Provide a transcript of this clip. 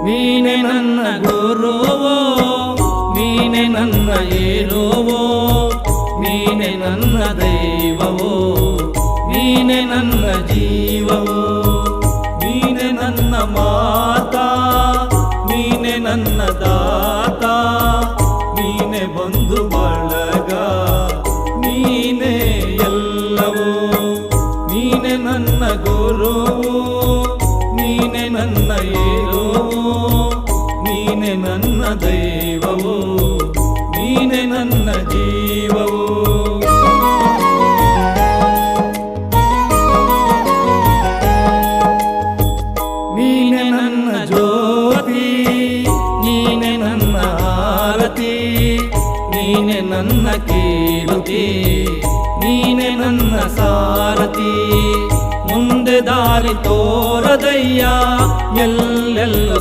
ನೀನೆ ನನ್ನ ಗುರುವೋ, ನೀನೆ ನನ್ನ ಏರುವೋ, ನೀನೆ ನನ್ನ ದೈವವೋ, ನೀನೆ ನನ್ನ ಜೀವವೋ, ನೀನೆ ನನ್ನ ಮಾತಾ, ನೀನೆ ನನ್ನ ದಾತ, ನೀನೆ ಬಂಧು ಬಳಗ, ನೀನೆ ಎಲ್ಲವೋ. ನೀನೆ ನನ್ನ ಗುರುವೋ, ನೀನೆ ನನ್ನ ಏರುವೋ, ನೀನೆ ನನ್ನ ದೈವವೋ, ನೀನೆ ನನ್ನ ಜೀವವೋ. ನೀನೆ ನನ್ನ ಜ್ಯೋತಿ, ನೀನೆ ನನ್ನ ಆರತಿ, ನೀನೆ ನನ್ನ ಕೀರ್ತಿ, ನೀನೆ ನನ್ನ ಸಾರಥಿ. ಮುಂದೆ ದಾರಿ ತೋರದಯ್ಯ, ಎಲ್ಲೆಲ್ಲೂ